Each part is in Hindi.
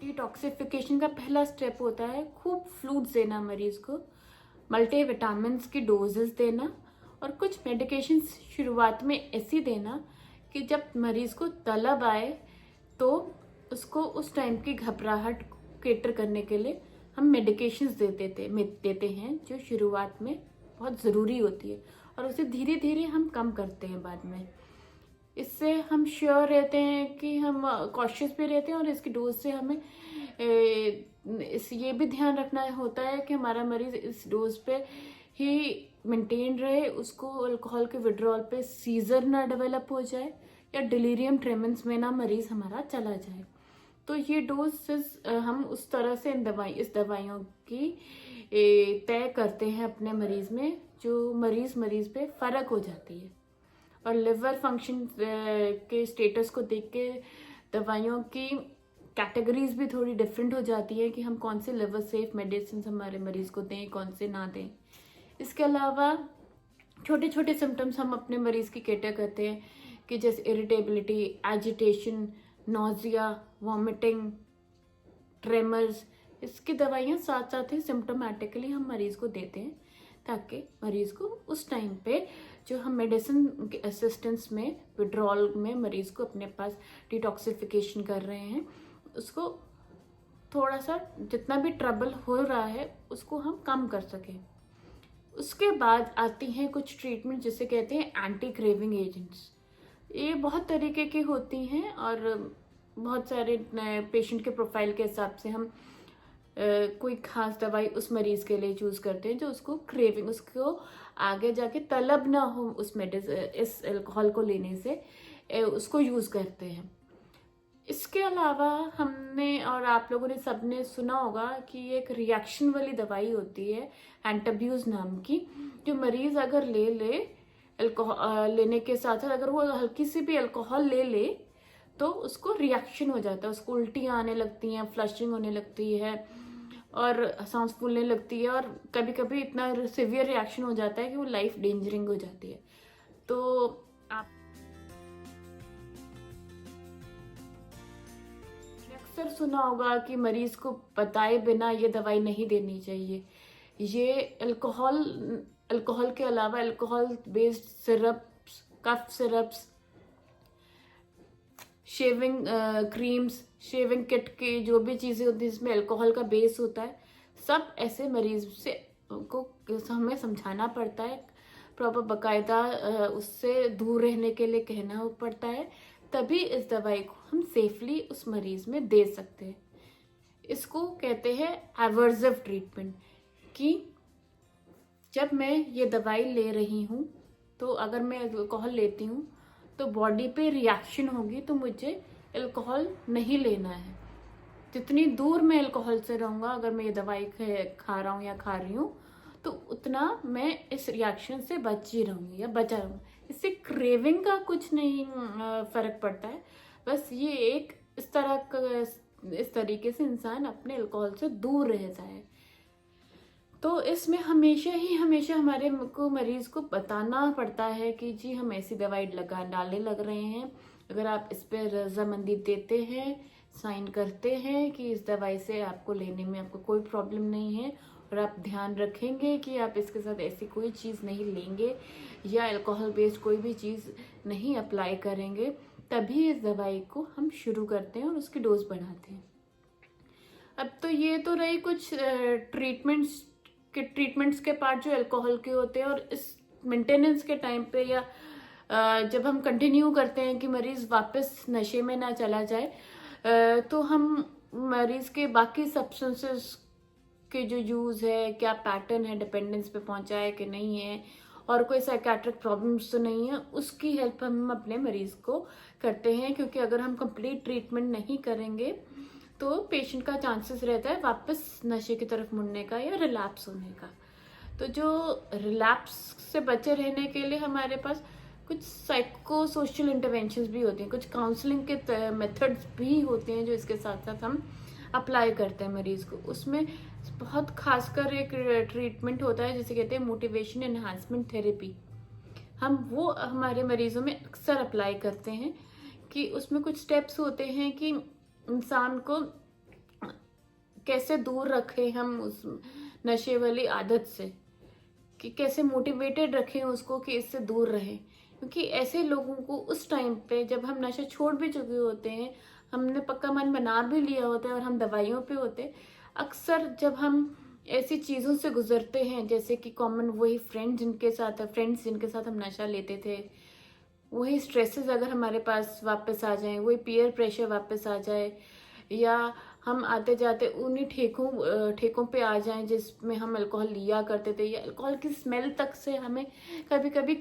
डिटॉक्सिफिकेशन का पहला स्टेप होता है खूब फ्लूइड्स देना मरीज को, मल्टीविटामिन्स की डोजेस देना और कुछ मेडिकेशंस शुरुआत में ऐसी देना कि जब मरीज को तलब आए तो उसको उस टाइम की घबराहट केटर करने के लिए हम मेडिकेशंस देते हैं जो शुरुआत में बहुत ज़रूरी होती है और उसे धीरे धीरे हम कम करते हैं बाद में। इससे हम श्योर रहते हैं कि हम कॉशियस भी रहते हैं और इसकी डोज से हमें ये भी ध्यान रखना होता है कि हमारा मरीज इस डोज पे ही मेंटेन रहे, उसको अल्कोहल के विड्रॉल पे सीजर ना डेवलप हो जाए या डिलीरियम ट्रेमेंस में ना मरीज हमारा चला जाए। तो ये डोज हम उस तरह से इस दवाइयों की तय करते हैं अपने मरीज में जो मरीज पे फर्क हो जाती है। और लिवर फंक्शन के स्टेटस को देख के दवाइयों की कैटेगरीज भी थोड़ी डिफरेंट हो जाती है कि हम कौन से लिवर सेफ मेडिसिन हमारे मरीज को दें, कौन से ना दें। इसके अलावा छोटे छोटे सिम्टम्स हम अपने मरीज की कैटर करते हैं कि जैसे irritability, agitation, nausea, vomiting, tremors. इसकी दवाइयाँ साथ साथ ही सिम्टोमेटिकली हम मरीज को देते हैं ताकि मरीज को उस टाइम पे जो हम मेडिसिन के असिस्टेंस में विड्रॉल में मरीज को अपने पास डिटॉक्सिफिकेशन कर रहे हैं उसको थोड़ा सा जितना भी ट्रबल हो रहा है उसको हम कम कर सकें। उसके बाद आती हैं कुछ ट्रीटमेंट जिसे कहते हैं एंटी क्रेविंग एजेंट्स। ये बहुत तरीके की होती हैं और बहुत सारे पेशेंट के प्रोफाइल के हिसाब से हम कोई खास दवाई उस मरीज के लिए चूज करते हैं जो उसको क्रेविंग, उसको आगे जाके तलब ना हो उस इस अल्कोहल को लेने से उसको यूज करते हैं। इसके अलावा हमने और आप लोगों ने सबने सुना होगा कि एक रिएक्शन वाली दवाई होती है एंटाब्यूज नाम की, जो मरीज अगर ले अल्कोहल लेने के साथ साथ अगर वो हल्की सी भी अल्कोहल ले तो उसको रिएक्शन हो जाता है, उसको उल्टियाँ आने लगती हैं, फ्लशिंग होने लगती है और सांस फूलने लगती है और कभी कभी इतना सिवियर रिएक्शन हो जाता है कि वो लाइफ डेंजरिंग हो जाती है। तो आप अक्सर सुना होगा कि मरीज को बताए बिना ये दवाई नहीं देनी चाहिए। ये अल्कोहल के अलावा alcohol based syrups, cough syrups, shaving creams, shaving kit की जो भी चीज़ें होती हैं जिसमें अल्कोहल का बेस होता है, सब ऐसे मरीज से को हमें समझाना पड़ता है, प्रॉपर बाकायदा उससे दूर रहने के लिए कहना पड़ता है, तभी इस दवाई को हम सेफली उस मरीज में दे सकते हैं। इसको कहते हैं एवर्सिव ट्रीटमेंट कि जब मैं ये दवाई ले रही हूँ तो अगर मैं अल्कोहल लेती हूँ तो बॉडी पे रिएक्शन होगी तो मुझे अल्कोहल नहीं लेना है। जितनी दूर मैं अल्कोहल से रहूँगा, अगर मैं ये दवाई खा रहा हूँ या खा रही हूँ तो उतना मैं इस रिएक्शन से बची रहूँगी या बचा रहूँगा। इससे क्रेविंग का कुछ नहीं फर्क पड़ता है, बस ये एक इस तरीके से इंसान अपने अल्कोहल से दूर रहता है। तो इसमें हमेशा हमारे को मरीज को बताना पड़ता है कि जी हम ऐसी दवाई डालने लग रहे हैं, अगर आप इस पर रजामंदी देते हैं, साइन करते हैं कि इस दवाई से आपको लेने में आपको कोई प्रॉब्लम नहीं है और आप ध्यान रखेंगे कि आप इसके साथ ऐसी कोई चीज़ नहीं लेंगे या अल्कोहल बेस्ड कोई भी चीज़ नहीं अप्लाई करेंगे, तभी इस दवाई को हम शुरू करते हैं और उसकी डोज बढ़ाते हैं। अब तो ये तो रही कुछ ट्रीटमेंट्स के पार्ट जो अल्कोहल के होते हैं, और इस मेंटेनेंस के टाइम पे या जब हम कंटिन्यू करते हैं कि मरीज वापस नशे में ना चला जाए, तो हम मरीज के बाकी सब्सटेंसेस के जो यूज़ है, क्या पैटर्न है, डिपेंडेंस पे पहुंचा है कि नहीं है और कोई साइकेट्रिक प्रॉब्लम्स तो नहीं है, उसकी हेल्प हम अपने मरीज को करते हैं। क्योंकि अगर हम कंप्लीट ट्रीटमेंट नहीं करेंगे तो पेशेंट का चांसेस रहता है वापस नशे की तरफ मुड़ने का या रिलैप्स होने का। तो जो रिलैप्स से बचे रहने के लिए हमारे पास कुछ साइको सोशल इंटरवेंशंस भी होती हैं, कुछ काउंसलिंग के मेथड्स भी होते हैं जो इसके साथ साथ हम अप्लाई करते हैं मरीज को। उसमें बहुत खासकर एक ट्रीटमेंट होता है जिसे कहते हैं मोटिवेशन एनहांसमेंट थेरेपी। हम वो हमारे मरीजों में अक्सर अप्लाई करते हैं कि उसमें कुछ स्टेप्स होते हैं कि इंसान को कैसे दूर रखें हम उस नशे वाली आदत से, कि कैसे मोटिवेटेड रखें उसको कि इससे दूर रहें। क्योंकि ऐसे लोगों को उस टाइम पे जब हम नशा छोड़ भी चुके होते हैं, हमने पक्का मन बना भी लिया होता है और हम दवाइयों पे होते हैं, अक्सर जब हम ऐसी चीज़ों से गुजरते हैं, जैसे कि कॉमन वही फ्रेंड्स जिनके साथ हम नशा लेते थे, वही स्ट्रेसेस अगर हमारे पास वापस आ जाएं, वही पीयर प्रेशर वापस आ जाए, या हम आते जाते उन्हीं ठेकों पे आ जाएं जिसमें हम अल्कोहल लिया करते थे, या अल्कोहल की स्मेल तक से हमें कभी कभी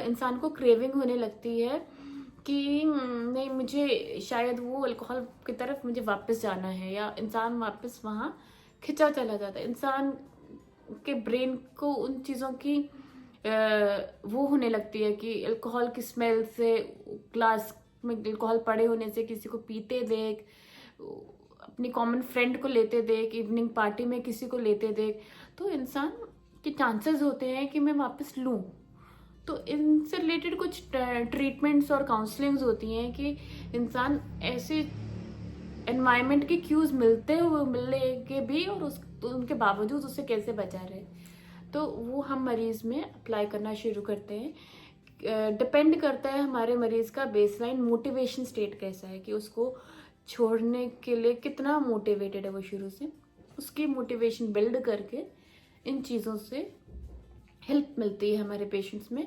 इंसान को क्रेविंग होने लगती है कि नहीं, मुझे शायद वो अल्कोहल की तरफ मुझे वापस जाना है, या इंसान वापस वहाँ खिंचा चला जाता है। इंसान के ब्रेन को उन चीज़ों की वो होने लगती है कि अल्कोहल की स्मेल से, ग्लास में अल्कोहल पड़े होने से, किसी को पीते देख, अपनी कॉमन फ्रेंड को लेते देख, इवनिंग पार्टी में किसी को लेते देख, तो इंसान के चांसेस होते हैं कि मैं वापस लूँ। तो इनसे रिलेटेड कुछ ट्रीटमेंट्स और काउंसलिंग्स होती हैं कि इंसान ऐसे एनवायरनमेंट के क्यूज मिलने के भी और तो उनके बावजूद उससे कैसे बचा रहे, तो वो हम मरीज में अप्लाई करना शुरू करते हैं। डिपेंड करता है हमारे मरीज का बेसलाइन मोटिवेशन स्टेट कैसा है, कि उसको छोड़ने के लिए कितना मोटिवेटेड है वो शुरू से। उसकी मोटिवेशन बिल्ड करके इन चीज़ों से हेल्प मिलती है हमारे पेशेंट्स में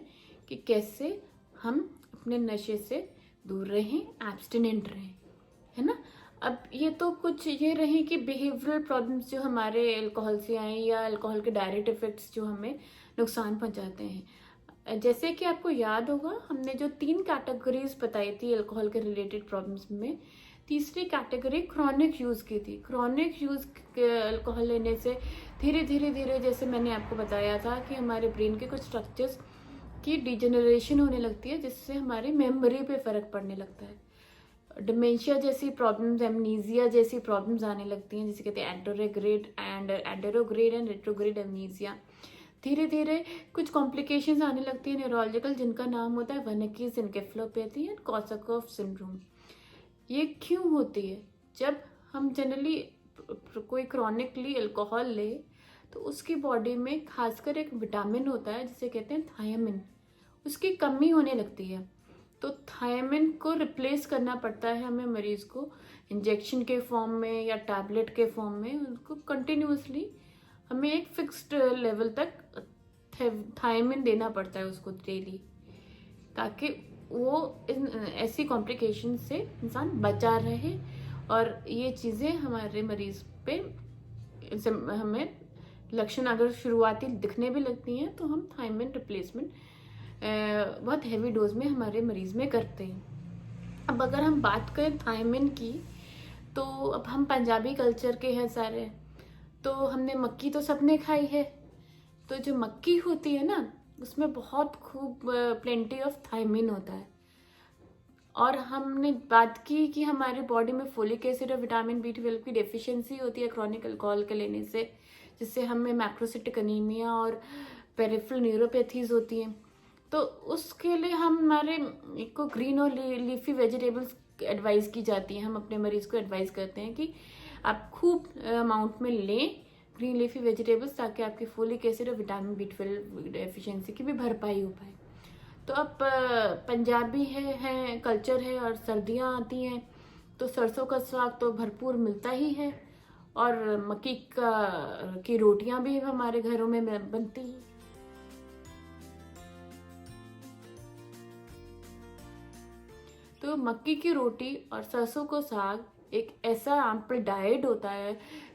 कि कैसे हम अपने नशे से दूर रहें, एब्स्टिनेंट रहें, है ना। अब ये तो कुछ ये रहे कि बिहेवियरल प्रॉब्लम्स जो हमारे अल्कोहल से आए, या अल्कोहल के डायरेक्ट इफेक्ट्स जो हमें नुकसान पहुंचाते हैं। जैसे कि आपको याद होगा, हमने जो 3 कैटेगरीज बताई थी अल्कोहल के रिलेटेड प्रॉब्लम्स में, तीसरी कैटेगरी क्रॉनिक यूज़ की थी। क्रॉनिक यूज़ अल्कोहल लेने से धीरे धीरे जैसे मैंने आपको बताया था कि हमारे ब्रेन के कुछ स्ट्रक्चर्स की डिजेनरेशन होने लगती है, जिससे हमारी मेमोरी पे फ़र्क पड़ने लगता है। डिमेंशिया जैसी प्रॉब्लम्स, एमनीजिया जैसी प्रॉब्लम्स आने लगती हैं, जिसे कहते हैं एंटेरोग्रेड एंड रेट्रोग्रेड एमनीजिया। धीरे धीरे कुछ कॉम्प्लिकेशंस आने लगती है न्यूरोलॉजिकल, जिनका नाम होता है वर्निकीज एन्केफेलोपैथी एंड कॉर्साकॉफ सिंड्रोम। ये क्यों होती है? जब हम जनरली कोई क्रॉनिकली अल्कोहल ले, तो उसकी बॉडी में खासकर एक विटामिन होता है जिसे कहते हैं थायमिन, उसकी कमी होने लगती है। तो थायमिन को रिप्लेस करना पड़ता है हमें मरीज को इंजेक्शन के फॉर्म में या टैबलेट के फॉर्म में। उनको कंटिन्यूसली हमें एक फिक्स्ड लेवल तक थायमिन देना पड़ता है उसको डेली, ताकि वो ऐसी कॉम्प्लिकेशन से इंसान बचा रहे। और ये चीज़ें हमारे मरीज पे हमें लक्षण अगर शुरुआती दिखने भी लगती हैं, तो हम थायमिन रिप्लेसमेंट बहुत हैवी डोज में हमारे मरीज में करते हैं। अब अगर हम बात करें थायमिन की, तो अब हम पंजाबी कल्चर के हैं सारे, तो हमने मक्की तो सबने खाई है। तो जो मक्की होती है ना, उसमें बहुत खूब प्लेंटी ऑफ थायमिन होता है। और हमने बात की कि हमारे बॉडी में फोलिक एसिड और विटामिन B12 की डेफिशिएंसी होती है क्रॉनिक अल्कोहल के लेने से, जिससे हमें मैक्रोसिटिक अनीमिया और पेरिफेरल न्यूरोपैथीज होती हैं। तो उसके लिए हमारे को ग्रीन और लीफी वेजिटेबल्स एडवाइस की जाती है। हम अपने मरीज को एडवाइस करते हैं कि आप खूब अमाउंट में लें ग्रीन लीफी वेजिटेबल्स, ताकि आपकी फोलिक एसिड और विटामिन B12 डेफिशिएंसी की भी भरपाई हो पाए। तो अब पंजाबी है कल्चर है, और सर्दियाँ आती हैं, तो सरसों का साग तो भरपूर मिलता ही है, और मक्की की रोटियां भी हमारे घरों में बनती हैं। तो मक्की की रोटी और सरसों का साग एक ऐसा एम्पल डाइट होता है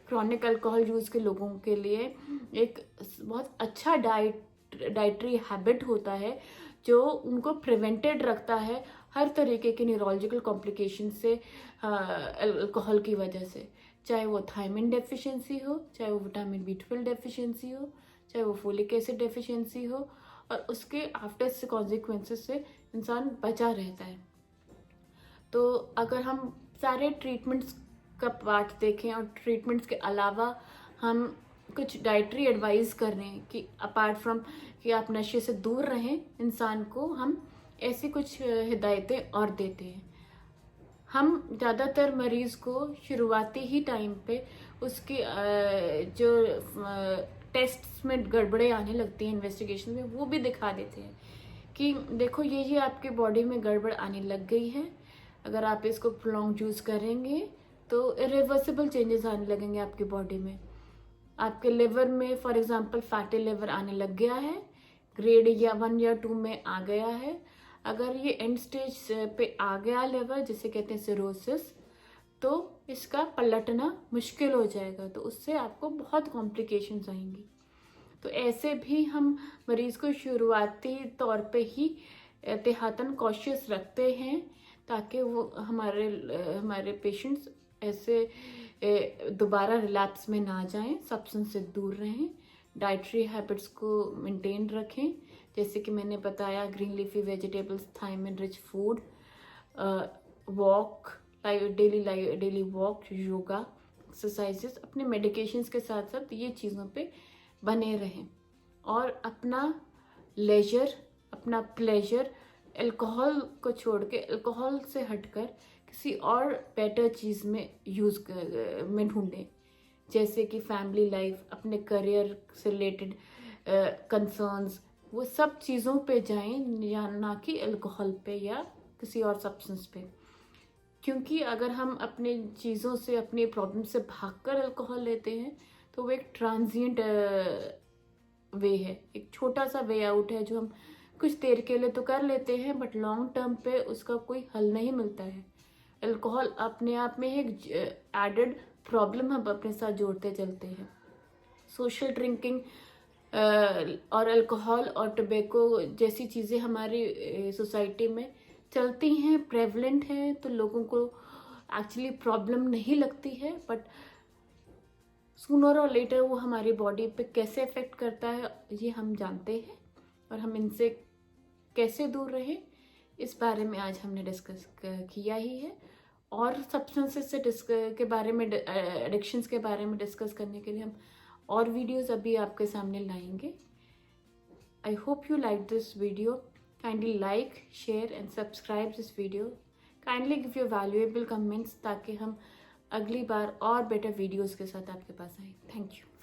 क्रॉनिक अल्कोहल यूज़ के लोगों के लिए, एक बहुत अच्छा डाइटरी हैबिट होता है, जो उनको प्रिवेंटेड रखता है हर तरीके के न्यूरोलॉजिकल कॉम्प्लिकेशन से अल्कोहल की वजह से। चाहे वो थायमिन डेफिशिएंसी हो, चाहे वो विटामिन B12 डेफिशिएंसी हो, चाहे वो फोलिक एसिड डेफिशिएंसी हो, और उसके आफ्टर से कॉन्सिक्वेंसेस से इंसान बचा रहता है। तो अगर हम सारे ट्रीटमेंट्स का पार्ट देखें, और ट्रीटमेंट्स के अलावा हम कुछ डाइटरी एडवाइस कर रहे हैं कि अपार्ट फ्रॉम कि आप नशे से दूर रहें, इंसान को हम ऐसी कुछ हिदायतें और देते हैं। हम ज़्यादातर मरीज़ को शुरुआती ही टाइम पे उसकी जो टेस्ट्स में गड़बड़े आने लगती हैं, इन्वेस्टिगेशन में, वो भी दिखा देते हैं कि देखो ये आपके बॉडी में गड़बड़ आने लग गई है, अगर आप इसको प्रोलॉन्ग यूज़ करेंगे तो इरिवर्सिबल चेंजेस आने लगेंगे आपकी बॉडी में। आपके लिवर में फॉर एग्जांपल फैटी लिवर आने लग गया है, ग्रेड या 1 या 2 में आ गया है, अगर ये एंड स्टेज पे आ गया लिवर, जिसे कहते हैं सिरोसिस, तो इसका पलटना मुश्किल हो जाएगा, तो उससे आपको बहुत कॉम्प्लिकेशंस आएंगी। तो ऐसे भी हम मरीज़ को शुरुआती तौर पे ही एहतियातन कॉशियस रखते हैं, ताकि वो हमारे पेशेंट्स ऐसे दोबारा रिलैप्स में ना जाएं, सब्सटेंस से दूर रहें, डाइटरी हैबिट्स को मेंटेन रखें, जैसे कि मैंने बताया green leafy vegetables, thiamine rich food, walk, daily walk, yoga, exercises, अपने मेडिकेशंस के साथ साथ ये चीज़ों पे बने रहें, और अपना लेजर, अपना प्लेजर अल्कोहल को छोड़ के, अल्कोहल से हटकर किसी और बेटर चीज़ में में ढूंढें, जैसे कि फैमिली लाइफ, अपने करियर से रिलेटेड कंसर्न्स, वो सब चीज़ों पे जाएं, या ना कि अल्कोहल पे या किसी और सब्सटेंस पे। क्योंकि अगर हम अपने चीज़ों से, अपनी प्रॉब्लम से भागकर अल्कोहल लेते हैं तो वो एक ट्रांजिएंट वे है, एक छोटा सा वे आउट है जो हम कुछ देर के लिए तो कर लेते हैं, बट लॉन्ग टर्म पे उसका कोई हल नहीं मिलता है। अल्कोहल अपने आप में एक एडेड प्रॉब्लम हम अपने साथ जोड़ते चलते हैं। सोशल ड्रिंकिंग और अल्कोहल और टोबैको जैसी चीज़ें हमारी सोसाइटी में चलती हैं, प्रेवलेंट हैं, तो लोगों को एक्चुअली प्रॉब्लम नहीं लगती है, बट सूनर और लेटर वो हमारी बॉडी पे कैसे अफेक्ट करता है ये हम जानते हैं, और हम इनसे कैसे दूर रहें इस बारे में आज हमने डिस्कस किया ही है। और सब्सटेंसेस से के बारे में, एडिक्शंस के बारे में डिस्कस करने के लिए हम और वीडियोस अभी आपके सामने लाएंगे। I hope you like this video. Kindly like, share and subscribe this video. Kindly give your valuable comments, ताकि हम अगली बार और बेटर वीडियोस के साथ आपके पास आए। Thank you.